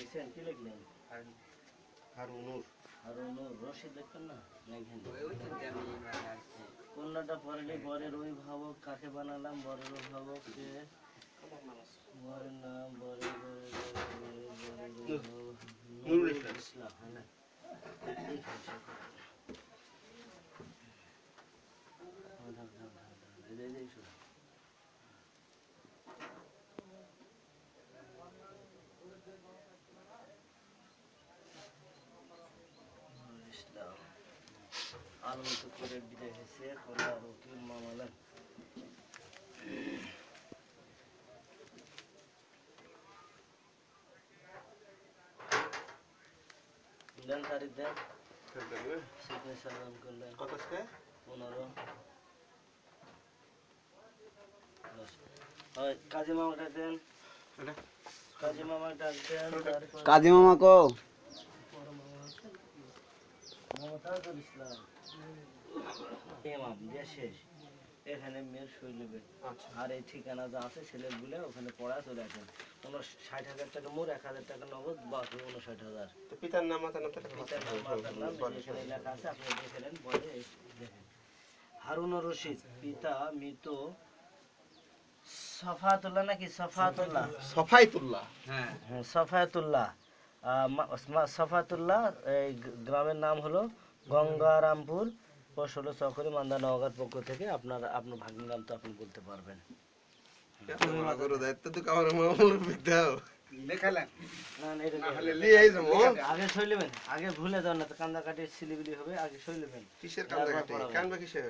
লিখছেন? কি লিখলেন? হারুনুর রশিদ লিখতেন না? লেখেন। কন্যাটা পড়লে বরের অভিভাবক কাকে বানালাম? বরের অভিভাবক কে? বরের নাম বরের নুরুল ইসলাম। ইসলাম, হ্যাঁ না? আনন্দ করে বিদায় হয়েছে কন্যা রকিব মামলা। দেন তারিখ দেন, সিগনেচার দান করলেন। কত আজকে? 15। কাজী মামাটা দেন, কাজী মামা ডাক দেন। কাজী মামা কো মমতাজুল ইসলাম ইমাম দিয়ে শেষ। এখানে মেয়ের সই নেবেন। আর এই ঠিকানা যা আছে ছেলের বলে ওখানে পড়া চলে আসেন। 60,000 টাকা মোর, 1,000 টাকা নগদ, বাকি 59,000। পিতার নাম মাতার নাম পিতার নাম মাতার নাম যেখানে লেখা আছে আপনি দেখে নেন, পরে দেখেন। হারুনুর রশিদ, পিতা মৃত সফাতুল্লাহ নাকি সফাতুল্লাহ? সফাইতুল্লাহ। হ্যাঁ, সফাতুল্লাহ। সফাতুল্লাহ, এই গ্রামের নাম হলো গঙ্গারামপুর, পোস্ট হলো চকরি, মান্দা, নওগাঁর পক্ষ থেকে। আপনার ভাগ্নির নাম তো আপনি বলতে পারবেন। আগে সই নেবেন, আগে ভুলে যান না তো, কান্দাকাটি সিলিবিলি হবে। আগে সই নেবেন। কিসের কান্দাকাটি? কান্দা কিসের?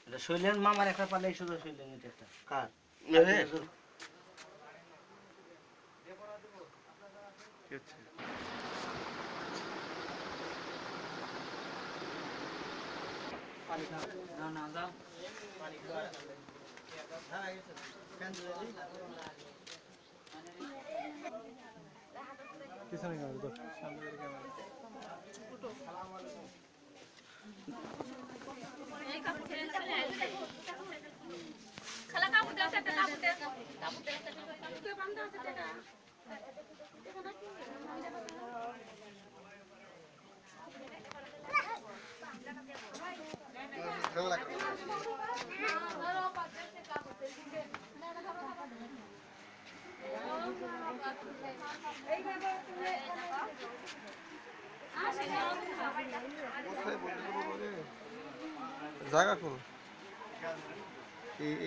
এটা সইলেন মামার একটা পালে শুধু সইলেন। এটা একটা কার? জায়গা কোন?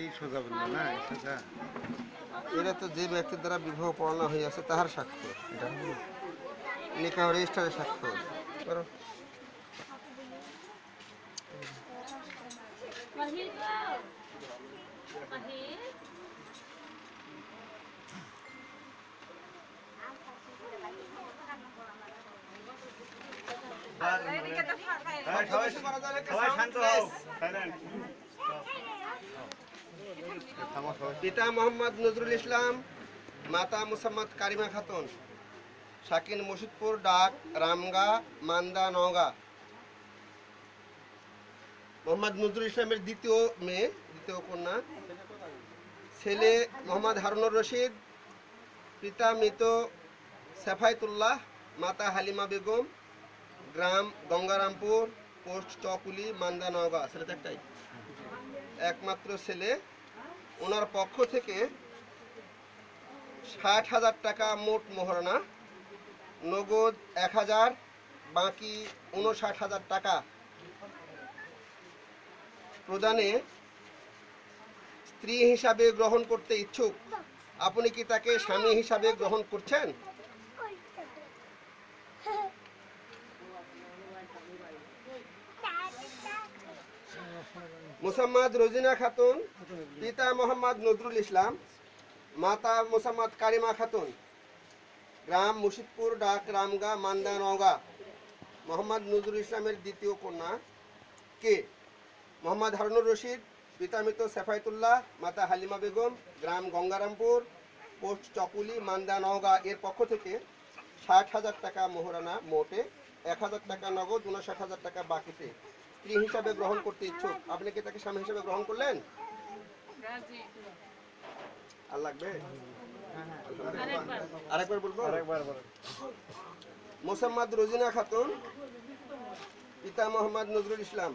এই সোজা বললো না, সোজা এটা তো যে ব্যক্তির দ্বারা বিবাহ পড়ানো হইয়াছে তাহার স্বাক্ষর। এটা নিকাহ রেজিস্টারের স্বাক্ষর। করো। পিতা মোহাম্মদ নজরুল ইসলাম, মাতা মুসাম্মদ কারিমা খাতুন, শাকিন মুর্শিদপুর, ডাক রামগা, মান্দা, নওগাঁ। মোহাম্মদ নজরুল ইসলামের দ্বিতীয় মেয়ে, দ্বিতীয় কন্যা। ছেলে মোহাম্মদ হারুনুর রশিদ, পিতা মৃত সেফায়েতুল্লাহ, মাতা হালিমা বেগম, গ্রাম গঙ্গারামপুর, পোস্ট চকুলি, মান্দা, নওগাঁ। ছেলে তো একটাই, একমাত্র ছেলে। ওনার পক্ষ থেকে 60,000 টাকা মোট মোহরানা, নগদ 1,000, বাকি 59,000 টাকা প্রদানে স্ত্রী হিসাবে গ্রহণ করতে ইচ্ছুক। আপনি কি তাকে স্বামী হিসাবে গ্রহণ করছেন? মুসাম্মদ রোজিনা খাতুন, পিতা মোহাম্মদ নজরুল ইসলাম, মাতা মুসাম্মদ কারিমা খাতুন, গ্রাম মুর্শিদপুর, ডাক রামগা, মান্দা, নওগাঁ। মোহাম্মদ নজরুল ইসলামের দ্বিতীয় কন্যা কে? মোহাম্মদ হারুনুর রশিদ, পিতা মৃত সেফায়েতুল্লাহ, মাতা হালিমা বেগম, গ্রাম গঙ্গারামপুর, পোস্ট চকুলি, মান্দা, নওগাঁ। এর পক্ষ থেকে 60,000 টাকা মোহরানা, মোটে 1,000 টাকা নগদ, 59,000 টাকা বাকিতে স্ত্রী হিসাবে গ্রহণ করতে ইচ্ছুক। আপনি কি তাকে স্বামী হিসাবে গ্রহণ করলেন? আর লাগবে? আরেকবার বলবো? মোসাম্মদ রোজিনা খাতুন, পিতা মোহাম্মদ নজরুল ইসলাম,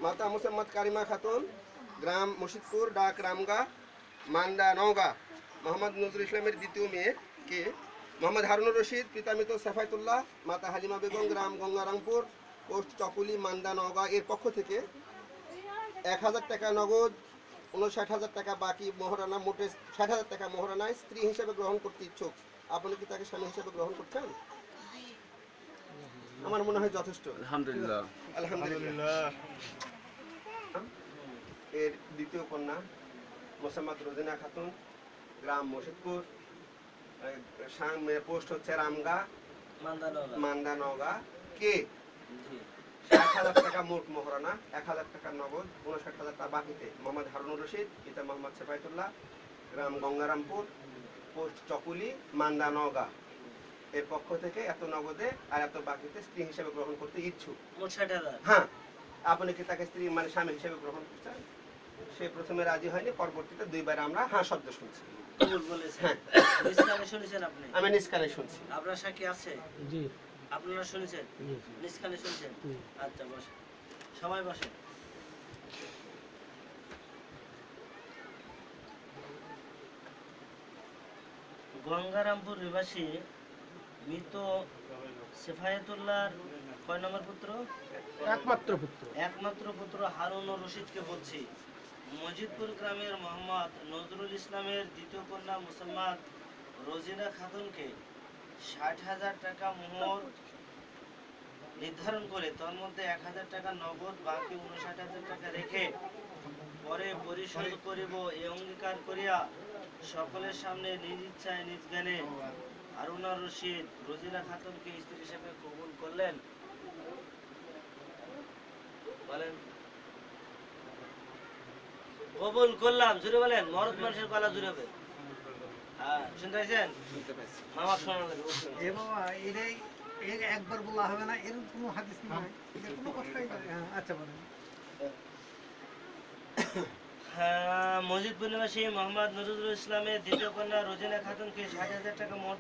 মাতা মোসাম্মদ কারিমা খাতুন, গ্রাম মুর্শিদপুর, ডাক রামগা, মান্দা নওগাঁ। মোহাম্মদ নজরুল ইসলামের দ্বিতীয় মেয়ে কে? মোহাম্মদ হারুনুর রশিদ, পিতা মৃত সাফায়েতুল্লাহ, মাতা হালিমা বেগম, গ্রাম গঙ্গারামপুর, পোস্ট চকুলি, মান্দা নওগাঁ। এর পক্ষ থেকে 1000 টাকা নগদ, 59,000 টাকা বাকি মোহরানা, মোটে 60,000 টাকা মোহরানায় স্ত্রী হিসেবে গ্রহণ করতে ইচ্ছুক। আপনি কি তাকে স্বামী হিসেবে গ্রহণ করছেন? আমার মনে হয় যথেষ্ট। আলহামদুলিল্লাহ। আলহামদুলিল্লাহ। এর দ্বিতীয় কন্যা মোসাম্মদ রোজিনা খাতুন, গ্রাম মুর্শিদপুর, পোস্ট হচ্ছে রামগা, মান্দা নওগাঁ। কে? 60,000 টাকা মোট মোহরানা, 1000 টাকা নগদ, 59,000 টাকা বাকিতে। মোহাম্মদ হারুনুর রশিদ, পিতা মোহাম্মদ সাফায়েতুল্লাহ, গ্রাম গঙ্গারামপুর, পোস্ট চকুলি, মান্দা নওগাঁ। এর পক্ষ থেকে এত নগদে আর এত বাকিতে স্ত্রী হিসেবে গ্রহণ করতে ইচ্ছুক। হ্যাঁ, আপনি কি তাকে স্ত্রী মানে স্বামী হিসেবে গ্রহণ করছেন? সে প্রথমে রাজি হয়নি, পরবর্তীতে দুইবার আমরা হ্যাঁ শব্দ শুনছি। হ্যাঁ, আমি নিষ্কানে শুনছি। আপনার সাক্ষী আছে? জি। আপনারা শুনেছেন? নিষ্কানে শুনছেন? আচ্ছা, বসে সবাই বসে। গঙ্গারামপুর নিবাসী মৃত সেফায়েতুল্লাহর কয় নম্বর পুত্র? একমাত্র পুত্র হারুনুর রশিদকে বলছি। মজিদপুর গ্রামের মোহাম্মদ নজরুল ইসলামের দ্বিতীয় কন্যা মোসাম্মদ রোজিনা খাতুনকে 60,000 টাকা মোহর নির্ধারণ করে তার মধ্যে 1000 টাকা নগদ, বাকি 59,000 টাকা রেখে পরে পরিশোধ করিব এই অঙ্গীকার করিয়া সকলের সামনে নিজ ইচ্ছায় নিজ জ্ঞানে হারুনুর রশিদ রোজিনা খাতুনকে স্ত্রী হিসেবে কবুল করলেন। বলেন কবুল করলাম। জুড়ে বলেন, মরদ মানুষের গলা জুড়ে হবে। হ্যাঁ, শুনতে পাইছেন? মামা শোনা লাগবে। একবার বলা হবে না, এর কোনো হাদিস নাই, এর কোনো কষ্টই নাই। আচ্ছা বলেন। মসজিদপুর নিবাসী মোহাম্মদ নজরুল ইসলামের দ্বিতীয় কন্যা রোজিনা খাতুনকে 60,000 টাকা মোহর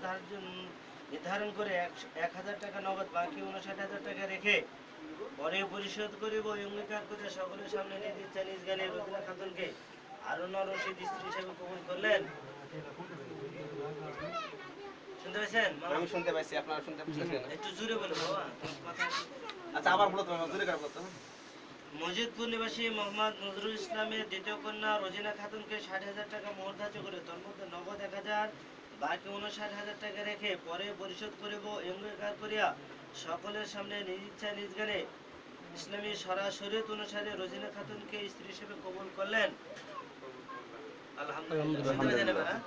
নির্ধারণ করে 1000 টাকা নগদ, বাকি 59,000 টাকা রেখে পরে পরিশোধ করিব এই অঙ্গীকার করে সকলের সামনে নিজ ইচ্ছা নিজ জ্ঞানে রোজিনা খাতুনকে হারুনুর রশিদ স্ত্রী হিসেবে কবুল করলেন। শুনতে পাইছেন? আমি শুনতে পাইছি, আপনারা শুনতে পাচ্ছেন? একটু জোরে বলো বাবা, কথা। আচ্ছা, আবার বলো তো, জোরে করে বলতো। মসজিদপুর নিবাসী মোহাম্মদ নজরুল ইসলামের দ্বিতীয় কন্যা রোজিনা খাতুনকে 60,000 টাকা মোহর ধার্য করে তার মধ্যে নগদ 1000, বাকি 59,000 টাকা রেখে পরে পরিশোধ করিব এই অঙ্গীকার করিয়া সকলের সামনে নিজ ইচ্ছা নিজ জ্ঞানে ইসলামী শরীয়ত অনুসারে রোজিনা খাতুনকে স্ত্রী হিসেবে কবুল করলেন। আলহামদুলিল্লাহ।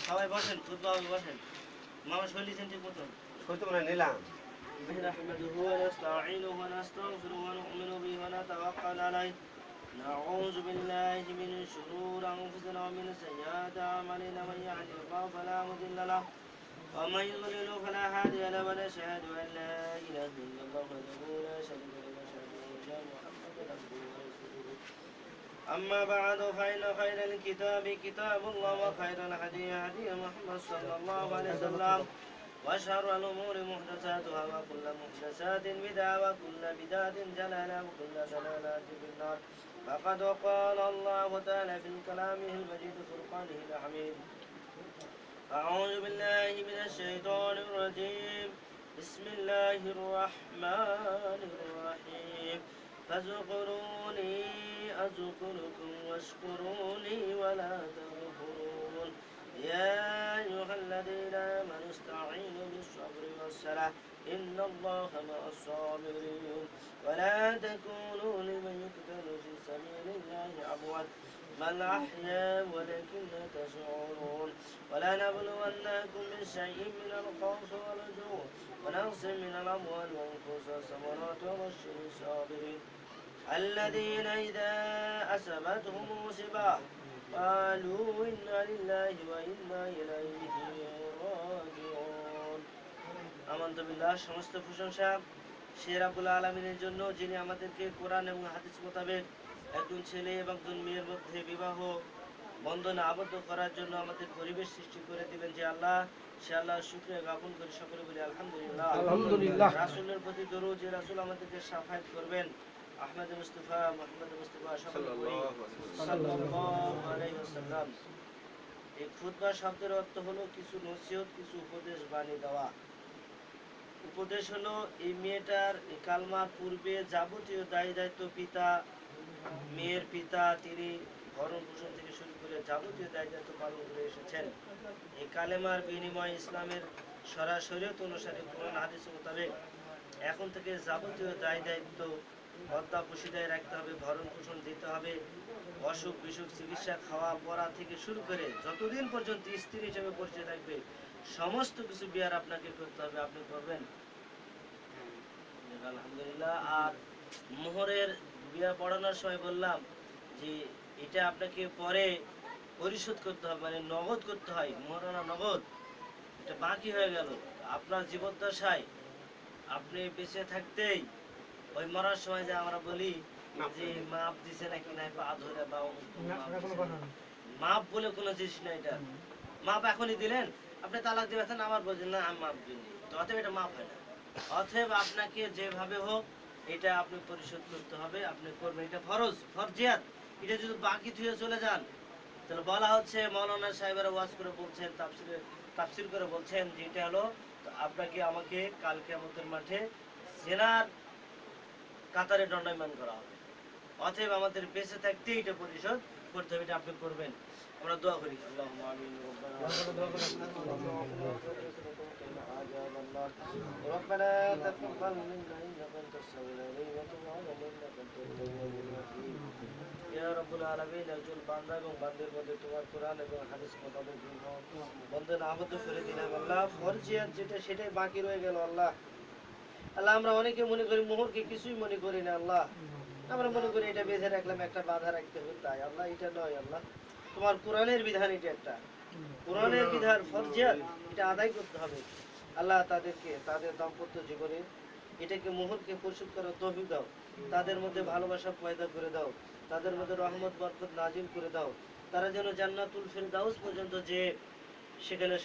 সবাই বসেন, খুতবাভাবে বসেন। মামা শুনলেন ঠিক মতন? শুনতে মনে নিলাম। نحمده ونستعينه ونستغفره ونؤمن به ونتوكل عليه نعوذ بالله من شرور أنفسنا ومن سيئات أعمالنا من يهده الله فلا مضل له ومن يضلل فلا هادي له ونشهد أن لا إله إلا الله وحده لا شريك له ونشهد أن محمدا عبده ورسوله أما بعد فإن خير الكتاب كتاب الله وخير الهدي هدي محمد صلى الله عليه وسلم وشر الأمور محدثاتها وكل محدثات بدعة وكل بدعة ضلالة وكل ضلالة في النار. فقد قال الله تعالى في كلامه المجيد فرقانه الحميد. أعوذ بالله من الشيطان الرجيم. بسم الله الرحمن الرحيم. فاذكروني أذكركم واشكروني ولا تكفرون. يا أيها الذين آمنوا استعينوا بالصبر والصلاة إن الله مع الصابرين ولا تكونوا لمن يقتل في سبيل الله أموات بل أحياء ولكن لا تشعرون ولنبلونكم بشيء من الخوف والجوع ونقص من الأموال والأنفس والثمرات وبشر الصابرين الذين إذا أصابتهم مصيبة قالوا إنا لله وإنا إليه راجعون. আমন্ত বিল্লাহ, সমস্ত প্রশংসা সে রাব্বুল আলামিনের জন্য, যিনি আমাদেরকে কোরআন এবং হাদিস মোতাবেক একজন ছেলে এবং একজন মেয়ের মধ্যে বিবাহ বন্ধনে আবদ্ধ করার জন্য আমাদের পরিবেশ সৃষ্টি করে দিবেন যে আল্লাহ, সে আল্লাহ শুকরিয়া জ্ঞাপন করে সকলে বলি আলহামদুলিল্লাহ। আলহামদুলিল্লাহ। রাসূলের প্রতি দরুদ, যে রাসূল আমাদেরকে শাফায়াত করবেন, আহমদ মুস্তাফা মুহাম্মদ মুস্তাফা সকলে বলি সাল্লাল্লাহু আলাইহি ওয়াসাল্লাম। এই খুতবা শব্দের অর্থ হলো কিছু নসিহত, কিছু উপদেশ বাণী দেওয়া। উপদেশ হলো এই মেয়েটার এই কালমার পূর্বে যাবতীয় দায়ী দায়িত্ব পিতা, মেয়ের পিতা, তিনি ভরণ পোষণ থেকে শুরু করে যাবতীয় দায়ী দায়িত্ব পালন করে এসেছেন। এই কালেমার বিনিময়ে ইসলামের শরীয়ত অনুসারে কোরআন হাদিস মোতাবেক এখন থেকে যাবতীয় দায়ী দায়িত্ব অধ্যাপসিদায় রাখতে হবে, ভরণ পোষণ দিতে হবে, অসুখ বিসুখ চিকিৎসা, খাওয়া পড়া থেকে শুরু করে যতদিন পর্যন্ত স্ত্রী হিসেবে পরিচয় থাকবে সমস্ত কিছু বিয়ার আপনাকে করতে হবে, আপনি করবেন আলহামদুলিল্লাহ। আর মোহরের বিয়া পড়ানোর সময় বললাম যে এটা আপনাকে পরে পরিশোধ করতে হবে, মানে নগদ করতে হয়, মোহরানা নগদ। এটা বাকি হয়ে গেল আপনার জীবদ্দশায়, আপনি বেঁচে থাকতেই ওই মরার সময় যে আমরা বলি যে মাপ দিছে নাকি নাই পা ধরে বা মাপ বলে কোনো জিনিস না। এটা মাপ এখনই দিলেন, আপনি তালাক দিবেন আবার বলছেন না আমি মাপ দিইনি, তো অতএব এটা মাপ হয় না। অতএব আপনাকে যেভাবে হোক এটা আপনি পরিশোধ করতে হবে, আপনি করবেন, এটা ফরজ, ফরজিয়াত। এটা যদি বাকি ধুয়ে চলে যান তাহলে বলা হচ্ছে, মৌলানা সাহেবেরা ওয়াজ করে বলছেন, তাফসির করে বলছেন যে এটা হলো আপনাকে আমাকে কাল কিয়ামতের মাঠে জেনার কাতারে দণ্ডায়মান করা হবে। অতএব আমাদের বেঁচে থাকতে এটা পরিশোধ করতে হবে, এটা আপনি করবেন। আমরা দোয়া করি আল্লাহুম্মা আমিন। ربنا تقبل منا انك انت السميع العليم وتب علينا انك انت التواب الرحيم ইয়া রাব্বুল আলামিন। একজন বান্দা এবং বান্দির মধ্যে তোমার কোরআন এবং হাদিস মোতাবেক বন্ধন আবদ্ধ করে দিলাম আল্লাহ। ফরজিয়াত যেটা সেটাই বাকি রয়ে গেল আল্লাহ। আল্লাহ আমরা অনেকে মনে করি মোহরকে কিছুই মনে করি না আল্লাহ, আমরা মনে করি এটা বেঁধে রাখলাম, একটা বাধা রাখতে হবে তাই। আল্লাহ এটা নয় আল্লাহ, তোমার কোরআনের বিধান, এটা একটা কোরআনের বিধান, ফরজিয়াত, এটা আদায় করতে হবে আল্লাহ। তাদেরকে তাদের দাম্পত্য জীবনে এটাকে মোহরকে পরিশোধ করার তৌফিক দাও, তাদের মধ্যে ভালোবাসা পয়দা করে দাও, তাদের মধ্যে রহমত বরকত নাজিল করে দাও, তারা যেন জান্নাতুল ফিরদাউস পর্যন্ত যে সেখানে